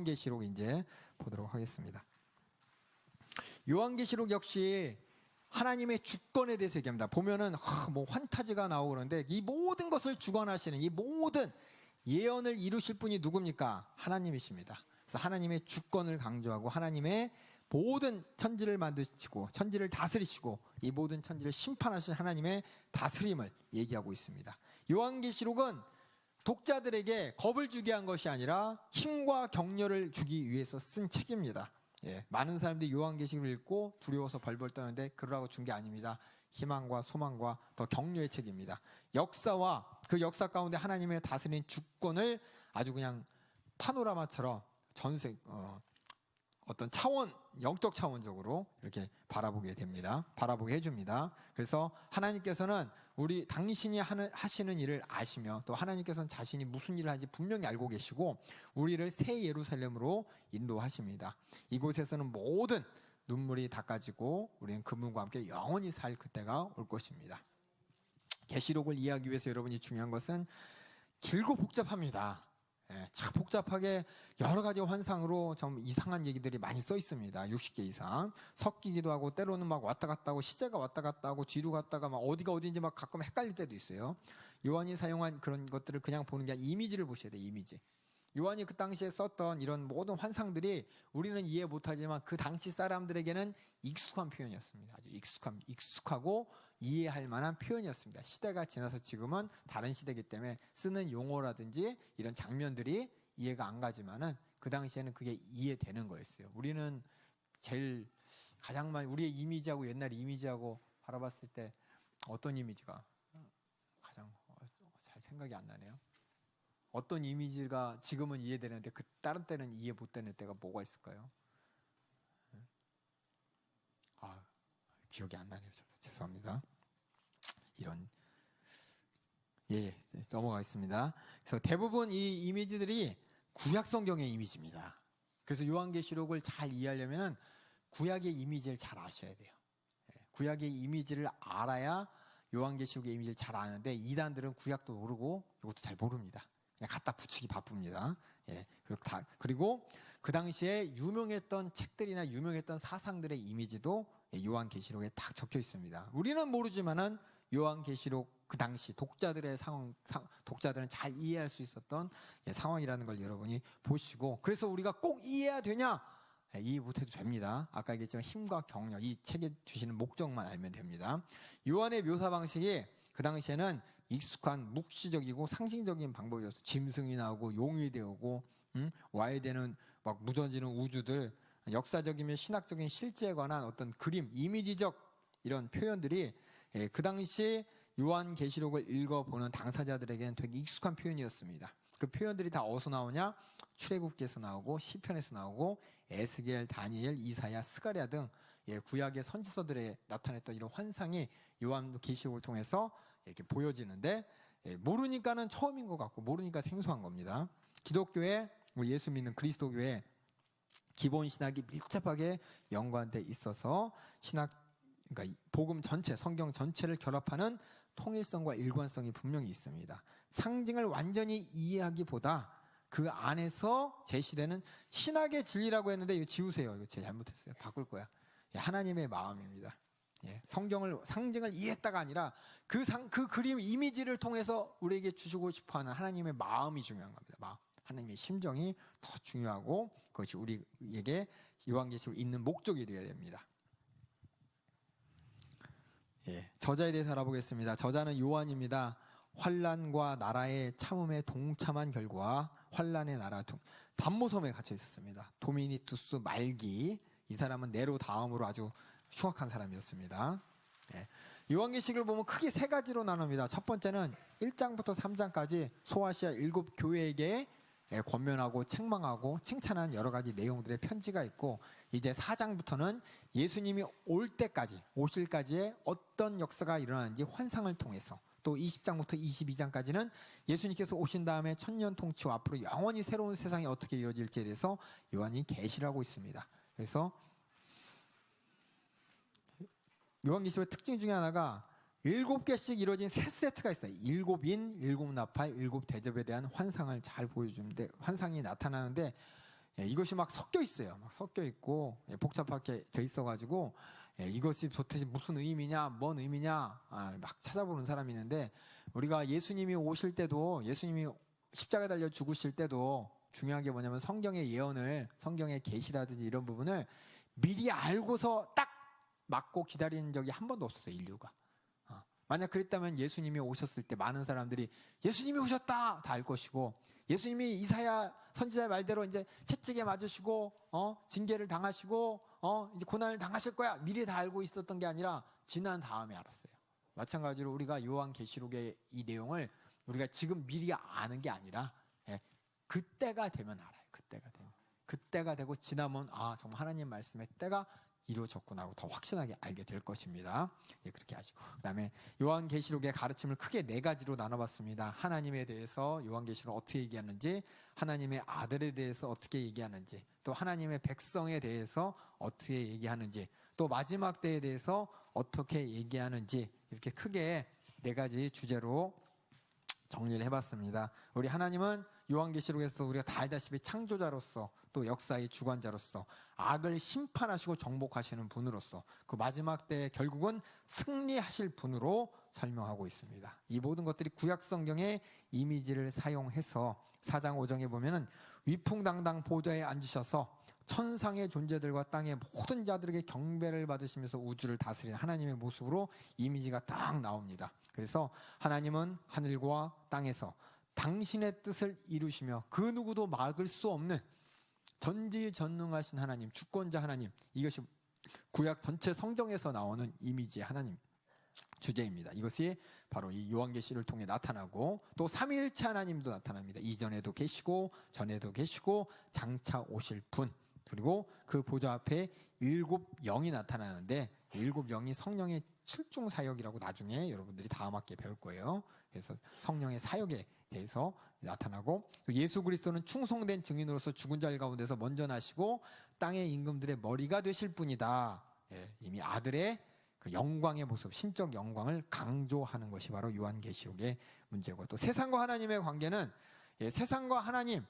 요한계시록 이제 보도록 하겠습니다. 요한계시록 역시 하나님의 주권에 대해서 얘기합니다. 보면은 뭐 환타지가 나오고 그러는데 이 모든 것을 주관하시는 이 모든 예언을 이루실 분이 누굽니까? 하나님이십니다. 그래서 하나님의 주권을 강조하고 하나님의 모든 천지를 만드시고 천지를 다스리시고 이 모든 천지를 심판하신 하나님의 다스림을 얘기하고 있습니다. 요한계시록은 독자들에게 겁을 주게 한 것이 아니라 힘과 격려를 주기 위해서 쓴 책입니다. 많은 사람들이 요한계시록을 읽고 두려워서 벌벌 떠는데 그러라고 준 게 아닙니다. 희망과 소망과 더 격려의 책입니다. 역사와 그 역사 가운데 하나님의 다스리는 주권을 아주 그냥 파노라마처럼 어떤 차원, 영적 차원적으로 이렇게 바라보게 됩니다. 바라보게 해줍니다. 그래서 하나님께서는 당신이 하시는 일을 아시며 또 하나님께서는 자신이 무슨 일을 하는지 분명히 알고 계시고 우리를 새 예루살렘으로 인도하십니다. 이곳에서는 모든 눈물이 닦아지고 우리는 그분과 함께 영원히 살 그때가 올 것입니다. 계시록을 이해하기 위해서 여러분이 중요한 것은 길고 복잡합니다. 참 복잡하게 여러 가지 환상으로 좀 이상한 얘기들이 많이 써 있습니다. 60개 이상 섞이기도 하고 때로는 막 왔다 갔다 하고 시제가 왔다 갔다 하고 뒤로 갔다가 막 어디가 어디인지 막 가끔 헷갈릴 때도 있어요. 요한이 사용한 그런 것들을 그냥 보는 게 아니라 이미지를 보셔야 돼요. 이미지. 요한이 그 당시에 썼던 이런 모든 환상들이 우리는 이해 못하지만 그 당시 사람들에게는 익숙한 표현이었습니다. 아주 익숙하고 이해할 만한 표현이었습니다. 시대가 지나서 지금은 다른 시대이기 때문에 쓰는 용어라든지 이런 장면들이 이해가 안 가지만은 그 당시에는 그게 이해되는 거였어요. 우리는 가장 많이 우리의 이미지하고 옛날 이미지하고 바라봤을 때 어떤 이미지가 가장 잘 생각이 안 나네요. 어떤 이미지가 지금은 이해되는데 그 다른 때는 이해 못 되는 때가 뭐가 있을까요? 기억이 안 나네요. 저도 죄송합니다. 넘어가겠습니다. 그래서 대부분 이 이미지들이 구약 성경의 이미지입니다. 그래서 요한계시록을 잘 이해하려면은 구약의 이미지를 잘 아셔야 돼요. 구약의 이미지를 알아야 요한계시록의 이미지를 잘 아는데 이단들은 구약도 모르고 이것도 잘 모릅니다. 그냥 갖다 붙이기 바쁩니다. 그리고 그 당시에 유명했던 책들이나 유명했던 사상들의 이미지도 요한계시록에 딱 적혀 있습니다. 우리는 모르지만은 요한계시록 그 당시 독자들은 잘 이해할 수 있었던 상황이라는 걸 여러분이 보시고 그래서 우리가 꼭 이해해야 되냐? 이해 못해도 됩니다. 아까 얘기했지만 힘과 격려 이 책에 주시는 목적만 알면 됩니다. 요한의 묘사 방식이 그 당시에는 익숙한 묵시적이고 상징적인 방법이었어요. 짐승이 나오고 용이 되고 와야 되는 막 무너지는 우주들 역사적이며 신학적인 실제에 관한 어떤 그림, 이미지적 이런 표현들이 그 당시 요한계시록을 읽어보는 당사자들에게는 되게 익숙한 표현이었습니다. 그 표현들이 다 어디서 나오냐? 출애굽기에서 나오고 시편에서 나오고 에스겔, 다니엘, 이사야, 스가랴 등 구약의 선지서들에 나타냈던 이런 환상이 요한계시록을 통해서 이렇게 보여지는데 모르니까는 처음인 것 같고 모르니까 생소한 겁니다. 기독교에 우리 예수 믿는 그리스도교에 기본 신학이 밀접하게 연관돼 있어서 그러니까 복음 전체, 성경 전체를 결합하는 통일성과 일관성이 분명히 있습니다. 상징을 완전히 이해하기보다 그 안에서 제시되는 신학의 진리라고 했는데 이거 지우세요. 이거 제가 잘못했어요. 바꿀 거야. 하나님의 마음입니다. 상징을 이해했다가 아니라 그 그림 이미지를 통해서 우리에게 주시고 싶어하는 하나님의 마음이 중요한 겁니다. 마음. 하나님의 심정이 더 중요하고 그것이 우리에게 요한계시록을 읽는 목적이 되어야 됩니다. 저자에 대해서 알아보겠습니다. 저자는 요한입니다. 환란과 나라의 참음에 동참한 결과 환란의 나라 반모섬에 갇혀 있었습니다. 도미니투스 말기 이 사람은 네로 다음으로 아주 흉악한 사람이었습니다. 요한계시록을 보면 크게 세 가지로 나눕니다. 첫 번째는 1장부터 3장까지 소아시아 7교회에게 권면하고 책망하고 칭찬한 여러 가지 내용들의 편지가 있고 이제 4장부터는 예수님이 오실까지의 어떤 역사가 일어나는지 환상을 통해서 또 20장부터 22장까지는 예수님께서 오신 다음에 천년 통치와 앞으로 영원히 새로운 세상이 어떻게 이루어질지에 대해서 요한이 계시를 하고 있습니다. 그래서 요한계시록의 특징 중에 하나가 7개씩 이루어진 세 세트가 있어요. 7인, 7나팔, 7대접에 대한 환상을 잘 보여주는데 환상이 나타나는데 이것이 막 섞여 있어요. 막 섞여 있고 복잡하게 돼 있어가지고 이것이 도대체 무슨 의미냐, 뭔 의미냐 막 찾아보는 사람이 있는데, 우리가 예수님이 오실 때도, 예수님이 십자가에 달려 죽으실 때도 중요한 게 뭐냐면 성경의 예언을, 성경의 계시라든지 이런 부분을 미리 알고서 딱 맞고 기다리는 적이 한 번도 없었어요, 인류가. 만약 그랬다면 예수님이 오셨을 때 많은 사람들이 예수님이 오셨다 다 알 것이고, 예수님이 이사야 선지자의 말대로 이제 채찍에 맞으시고 징계를 당하시고 이제 고난을 당하실 거야 미리 다 알고 있었던 게 아니라 지난 다음에 알았어요. 마찬가지로 우리가 요한계시록의 이 내용을 우리가 지금 미리 아는 게 아니라 그때가 되면 알아요. 그때가 되고 지나면 정말 하나님 말씀의 때가 이루어졌구나 하고 더 확신하게 알게 될 것입니다. 그렇게 하시고, 그 다음에 요한계시록의 가르침을 크게 4가지로 나눠봤습니다. 하나님에 대해서 요한계시록 어떻게 얘기하는지, 하나님의 아들에 대해서 어떻게 얘기하는지, 또 하나님의 백성에 대해서 어떻게 얘기하는지, 또 마지막 때에 대해서 어떻게 얘기하는지, 이렇게 크게 4가지 주제로 정리를 해봤습니다. 우리 하나님은 요한계시록에서 우리가 다 알다시피 창조자로서, 또 역사의 주관자로서, 악을 심판하시고 정복하시는 분으로서, 그 마지막 때 결국은 승리하실 분으로 설명하고 있습니다. 이 모든 것들이 구약 성경의 이미지를 사용해서 4장 5장에 보면은 위풍당당 보좌에 앉으셔서 천상의 존재들과 땅의 모든 자들에게 경배를 받으시면서 우주를 다스리는 하나님의 모습으로 이미지가 딱 나옵니다. 그래서 하나님은 하늘과 땅에서 당신의 뜻을 이루시며 그 누구도 막을 수 없는 전지전능하신 하나님, 주권자 하나님, 이것이 구약 전체 성경에서 나오는 이미지의 하나님 주제입니다. 이것이 바로 이 요한계시를 통해 나타나고, 또 삼위일체 하나님도 나타납니다. 이전에도 계시고 전에도 계시고 장차 오실 분, 그리고 그 보좌 앞에 7영이 나타나는데 7영이 성령의 7중 사역이라고 나중에 여러분들이 다음 학기에 배울 거예요. 그래서 성령의 사역에 대해서 나타나고, 예수 그리스도는 충성된 증인으로서 죽은 자들 가운데서 먼저 나시고 땅의 임금들의 머리가 되실 분이다. 이미 아들의 그 영광의 모습, 신적 영광을 강조하는 것이 바로 요한계시록의 문제고, 또 세상과 하나님의 관계는 세상과 하나님,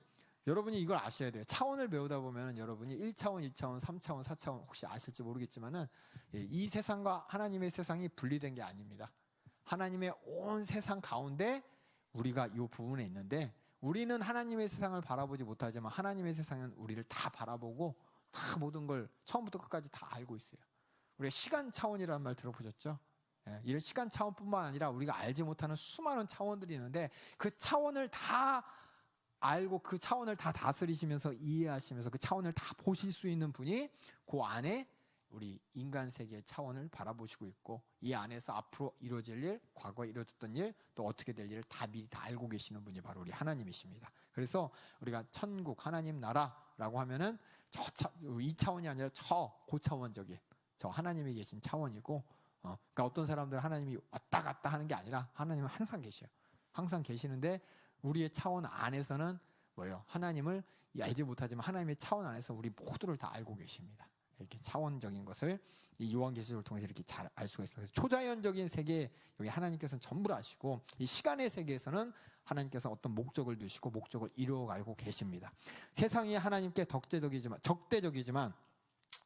여러분이 이걸 아셔야 돼요. 차원을 배우다 보면 여러분이 1차원, 2차원, 3차원, 4차원 혹시 아실지 모르겠지만은 이 세상과 하나님의 세상이 분리된 게 아닙니다. 하나님의 온 세상 가운데 우리가 이 부분에 있는데, 우리는 하나님의 세상을 바라보지 못하지만 하나님의 세상은 우리를 다 바라보고 다 모든 걸 처음부터 끝까지 다 알고 있어요. 우리가 시간 차원이라는 말 들어보셨죠? 이런 시간 차원뿐만 아니라 우리가 알지 못하는 수많은 차원들이 있는데, 그 차원을 다 알고 그 차원을 다 다스리시면서 이해하시면서 그 차원을 다 보실 수 있는 분이 그 안에 우리 인간 세계의 차원을 바라보시고 있고, 이 안에서 앞으로 이루어질 일, 과거에 이루어졌던 일, 또 어떻게 될 일을 다 미리 다 알고 계시는 분이 바로 우리 하나님이십니다. 그래서 우리가 천국, 하나님 나라라고 하면은 이 차원이 아니라 고차원적인 저 하나님이 계신 차원이고, 그러니까 어떤 사람들은 하나님이 왔다 갔다 하는 게 아니라 하나님은 항상 계셔요. 항상 계시는데 우리의 차원 안에서는 뭐예요? 하나님을 알지 못하지만 하나님의 차원 안에서 우리 모두를 다 알고 계십니다. 이렇게 차원적인 것을 이 요한계시록을 통해서 이렇게 잘 알 수가 있습니다. 그래서 초자연적인 세계, 여기 하나님께서는 전부를 아시고, 이 시간의 세계에서는 하나님께서 어떤 목적을 두시고 목적을 이루어가고 계십니다. 세상이 하나님께 적대적이지만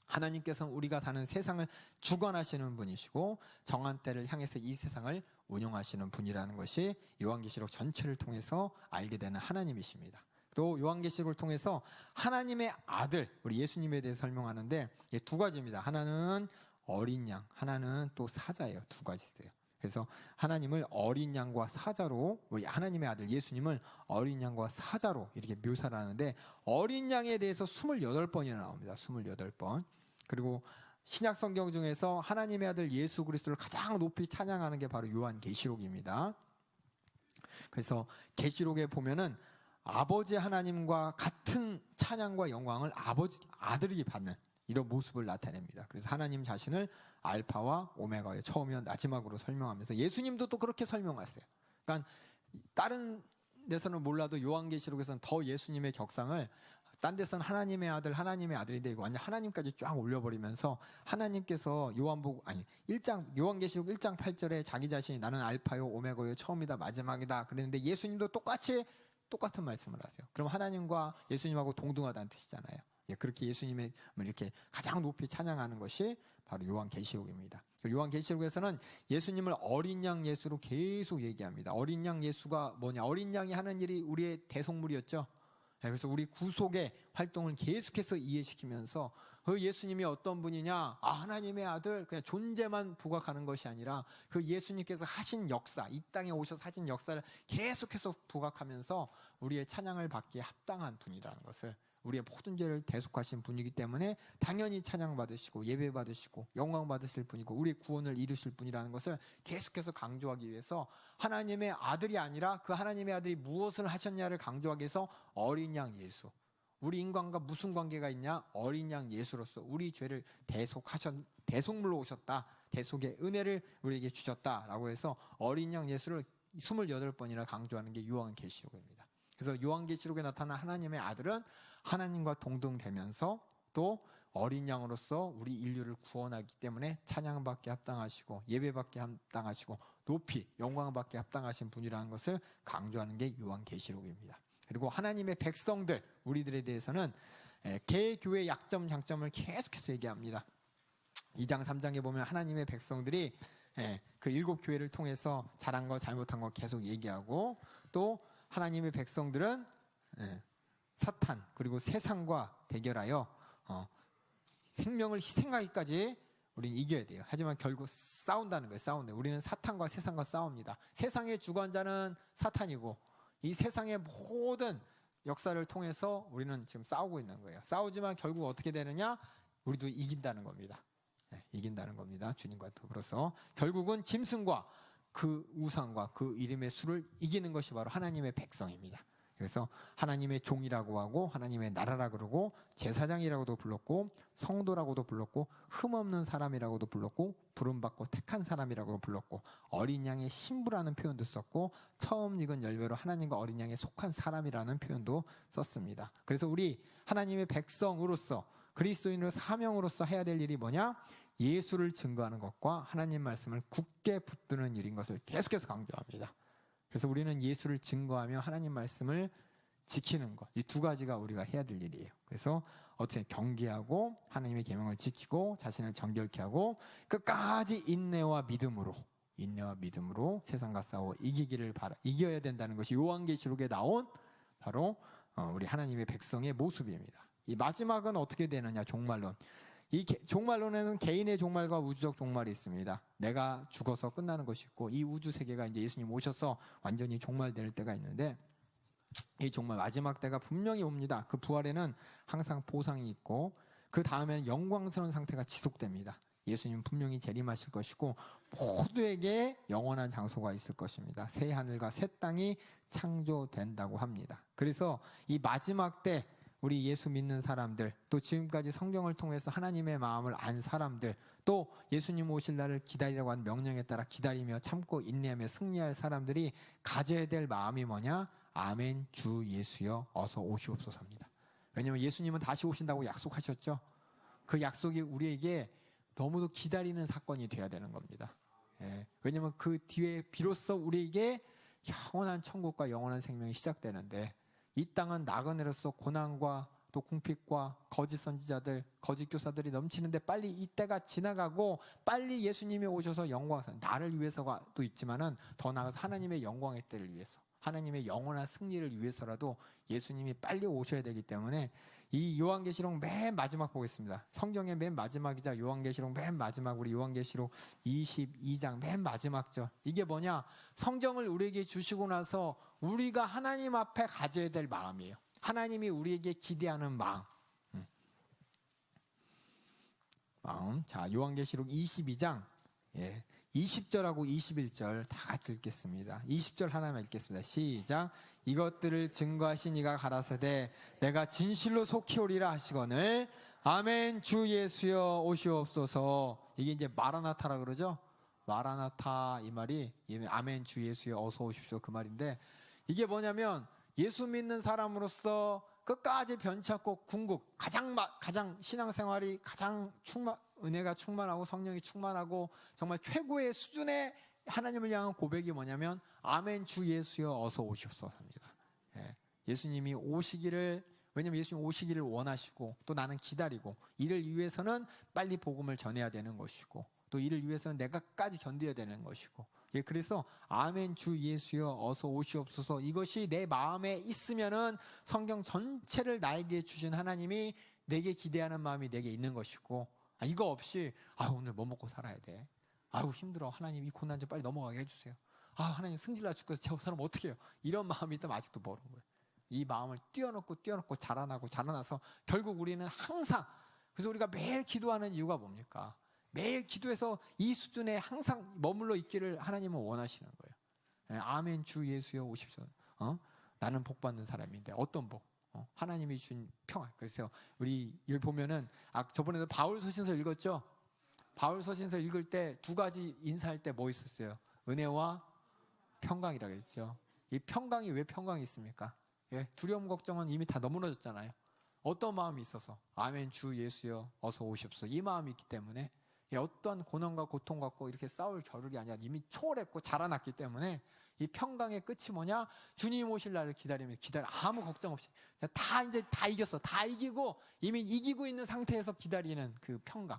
하나님께서는 우리가 사는 세상을 주관하시는 분이시고 정한 때를 향해서 이 세상을 운영하시는 분이라는 것이 요한계시록 전체를 통해서 알게 되는 하나님이십니다. 또 요한계시록을 통해서 하나님의 아들, 우리 예수님에 대해서 설명하는데 2가지입니다. 하나는 어린 양, 하나는 또 사자예요. 2가지 있어요. 그래서 하나님을 어린 양과 사자로, 우리 하나님의 아들 예수님을 어린 양과 사자로 이렇게 묘사를 하는데, 어린 양에 대해서 28번이나 나옵니다. 28번. 그리고 신약 성경 중에서 하나님의 아들 예수 그리스도를 가장 높이 찬양하는 게 바로 요한계시록입니다. 그래서 계시록에 보면은 아버지 하나님과 같은 찬양과 영광을 아들이 받는 이런 모습을 나타냅니다. 그래서 하나님 자신을 알파와 오메가의 처음이와 마지막으로 설명하면서 예수님도 또 그렇게 설명했어요. 그러니까 다른 데서는 몰라도 요한계시록에서는 더 예수님의 격상을, 딴 데서는 하나님의 아들인데 이거 완전 하나님까지 쫙 올려버리면서 하나님께서 요한계시록 1장 8절에 자기 자신이 나는 알파요 오메가요 처음이다 마지막이다 그랬는데, 예수님도 똑같이 똑같은 말씀을 하세요. 그럼 하나님과 예수님하고 동등하다는 뜻이잖아요. 예, 그렇게 예수님을 이렇게 가장 높이 찬양하는 것이 바로 요한계시록입니다. 요한계시록에서는 예수님을 어린 양 예수로 계속 얘기합니다. 어린 양 예수가 뭐냐? 어린 양이 하는 일이 우리의 대속물이었죠. 예, 그래서 우리 구속의 활동을 계속해서 이해시키면서 그 예수님이 어떤 분이냐? 하나님의 아들, 그냥 존재만 부각하는 것이 아니라 그 예수님께서 하신 역사, 이 땅에 오셔서 하신 역사를 계속해서 부각하면서 우리의 찬양을 받기에 합당한 분이라는 것을, 우리의 모든 죄를 대속하신 분이기 때문에 당연히 찬양받으시고 예배받으시고 영광받으실 분이고 우리의 구원을 이루실 분이라는 것을 계속해서 강조하기 위해서 하나님의 아들이 아니라 그 하나님의 아들이 무엇을 하셨냐를 강조하기 위해서 어린 양 예수, 우리 인간과 무슨 관계가 있냐? 어린 양 예수로서 우리 죄를 대속물로 오셨다, 대속의 은혜를 우리에게 주셨다라고 해서 어린 양 예수를 28번이나 강조하는 게 요한계시록입니다. 그래서 요한계시록에 나타난 하나님의 아들은 하나님과 동등되면서 또 어린 양으로서 우리 인류를 구원하기 때문에 찬양받게 합당하시고 예배받게 합당하시고 높이 영광받게 합당하신 분이라는 것을 강조하는 게 요한계시록입니다. 그리고 하나님의 백성들, 우리들에 대해서는 개교의 약점 장점을 계속해서 얘기합니다. 2장 3장에 보면 하나님의 백성들이 그 7교회를 통해서 잘한 거 잘못한 거 계속 얘기하고, 또 하나님의 백성들은 사탄 그리고 세상과 대결하여 생명을 희생하기까지 우리는 이겨야 돼요. 하지만 결국 싸운다는 거예요. 싸운다. 우리는 사탄과 세상과 싸웁니다. 세상의 주관자는 사탄이고 이 세상의 모든 역사를 통해서 우리는 지금 싸우고 있는 거예요. 싸우지만 결국 어떻게 되느냐? 우리도 이긴다는 겁니다. 이긴다는 겁니다. 주님과 더불어서 결국은 짐승과 그 우상과 그 이름의 수를 이기는 것이 바로 하나님의 백성입니다. 그래서 하나님의 종이라고 하고 하나님의 나라라 그러고 제사장이라고도 불렀고 성도라고도 불렀고 흠없는 사람이라고도 불렀고 부름받고 택한 사람이라고도 불렀고 어린 양의 신부라는 표현도 썼고 처음 익은 열매로 하나님과 어린 양에 속한 사람이라는 표현도 썼습니다. 그래서 우리 하나님의 백성으로서 그리스도인으로 사명으로서 해야 될 일이 뭐냐? 예수를 증거하는 것과 하나님 말씀을 굳게 붙드는 일인 것을 계속해서 강조합니다. 그래서 우리는 예수를 증거하며 하나님 말씀을 지키는 것, 이 두 가지가 우리가 해야 될 일이에요. 그래서 어떻게 경계하고 하나님의 계명을 지키고 자신을 정결케 하고 끝까지 인내와 믿음으로 세상과 싸워 이겨야 된다는 것이 요한계시록에 나온 바로 우리 하나님의 백성의 모습입니다. 이 마지막은 어떻게 되느냐? 종말론. 이 종말론에는 개인의 종말과 우주적 종말이 있습니다. 내가 죽어서 끝나는 것이 있고 이 우주 세계가 이제 예수님 오셔서 완전히 종말될 때가 있는데 이 종말 마지막 때가 분명히 옵니다. 그 부활에는 항상 보상이 있고 그 다음에는 영광스러운 상태가 지속됩니다. 예수님 분명히 재림하실 것이고 모두에게 영원한 장소가 있을 것입니다. 새 하늘과 새 땅이 창조된다고 합니다. 그래서 이 마지막 때 우리 예수 믿는 사람들, 또 지금까지 성경을 통해서 하나님의 마음을 안 사람들, 또 예수님 오실 날을 기다리라고 한 명령에 따라 기다리며 참고 인내하며 승리할 사람들이 가져야 될 마음이 뭐냐? 아멘 주 예수여 어서 오시옵소서입니다. 왜냐하면 예수님은 다시 오신다고 약속하셨죠. 그 약속이 우리에게 너무도 기다리는 사건이 돼야 되는 겁니다. 왜냐하면 그 뒤에 비로소 우리에게 영원한 천국과 영원한 생명이 시작되는데 이 땅은 나그네로서 고난과 또 궁핍과 거짓 선지자들, 거짓 교사들이 넘치는데 빨리 이 때가 지나가고 빨리 예수님이 오셔서 영광선, 나를 위해서가 또 있지만은 더 나아가서 하나님의 영광의 때를 위해서, 하나님의 영원한 승리를 위해서라도 예수님이 빨리 오셔야 되기 때문에 이 요한계시록 맨 마지막 보겠습니다. 성경의 맨 마지막이자 요한계시록 맨 마지막, 우리 요한계시록 22장 맨 마지막죠. 이게 뭐냐? 성경을 우리에게 주시고 나서 우리가 하나님 앞에 가져야 될 마음이에요. 하나님이 우리에게 기대하는 마음. 자, 요한계시록 22장 20절하고 21절 다 같이 읽겠습니다. 20절 하나만 읽겠습니다. 시작. 이것들을 증거하신 이가 가라사대 내가 진실로 속히 오리라 하시거늘 아멘 주 예수여 오시옵소서. 이게 이제 마라나타라 그러죠. 마라나타 이 말이 아멘 주 예수여 어서 오십시오 그 말인데, 이게 뭐냐면 예수 믿는 사람으로서 끝까지 변치 않고 궁극 가장 신앙생활이 가장 은혜가 충만하고 성령이 충만하고 정말 최고의 수준의 하나님을 향한 고백이 뭐냐면 아멘 주 예수여 어서 오시옵소서입니다. 예수님이 오시기를, 왜냐면 예수님 오시기를 원하시고 또 나는 기다리고 이를 위해서는 빨리 복음을 전해야 되는 것이고 또 이를 위해서는 내가까지 견뎌야 되는 것이고, 예, 그래서 아멘 주 예수여 어서 오시옵소서, 이것이 내 마음에 있으면은 성경 전체를 나에게 주신 하나님이 내게 기대하는 마음이 내게 있는 것이고, 이거 없이 오늘 뭐 먹고 살아야 돼, 힘들어, 하나님 이 고난 좀 빨리 넘어가게 해주세요, 하나님 승질나 죽겠어, 저 사람 어떻게 해요, 이런 마음이 있다면 아직도 멀은 거예요. 이 마음을 뛰어넘고 자라나서 결국 우리는 항상, 그래서 우리가 매일 기도하는 이유가 뭡니까? 매일 기도해서 이 수준에 항상 머물러 있기를 하나님은 원하시는 거예요. 아멘 주 예수여 오십시오. 나는 복 받는 사람인데 어떤 복? 하나님이 준 평안. 그래서 우리 여기 보면은 저번에도 바울 서신서 읽었죠? 바울 서신서 읽을 때 두 가지 인사할 때 뭐 있었어요? 은혜와 평강이라고 했죠. 이 평강이 왜 평강이 있습니까? 예, 두려움 걱정은 이미 다 너무너졌잖아요. 어떤 마음이 있어서 아멘 주 예수여 어서 오십시오, 이 마음이 있기 때문에, 어떤 고난과 고통 갖고 이렇게 싸울 겨를이 아니라 이미 초월했고 자라났기 때문에 이 평강의 끝이 뭐냐? 주님 오실 날을 기다려 아무 걱정 없이 이제 다 이겼어, 다 이기고 이미 이기고 있는 상태에서 기다리는 그 평강.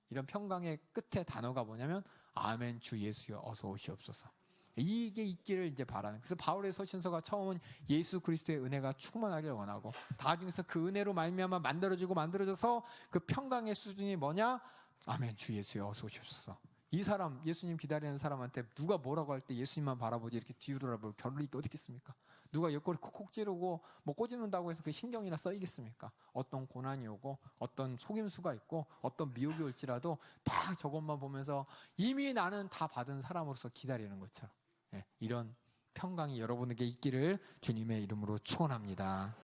이런 평강의 끝에 단어가 뭐냐면 아멘 주 예수여 어서 오시옵소서, 이게 있기를 이제 바라는. 그래서 바울의 서신서가 처음은 예수 그리스도의 은혜가 충만하길 원하고, 나중에서 그 은혜로 말미암아 만들어져서 그 평강의 수준이 뭐냐? 아멘 주 예수여 어서 오시옵소서. 이 사람, 예수님 기다리는 사람한테 누가 뭐라고 할 때 예수님만 바라보지 이렇게 뒤돌아볼 겨를이 어디 있겠습니까? 누가 옆구리 콕콕 찌르고 뭐 꼬집는다고 해서 그 신경이나 써이겠습니까? 어떤 고난이 오고 어떤 속임수가 있고 어떤 미혹이 올지라도 다 저것만 보면서 이미 나는 다 받은 사람으로서 기다리는 것처럼, 이런 평강이 여러분에게 있기를 주님의 이름으로 축원합니다.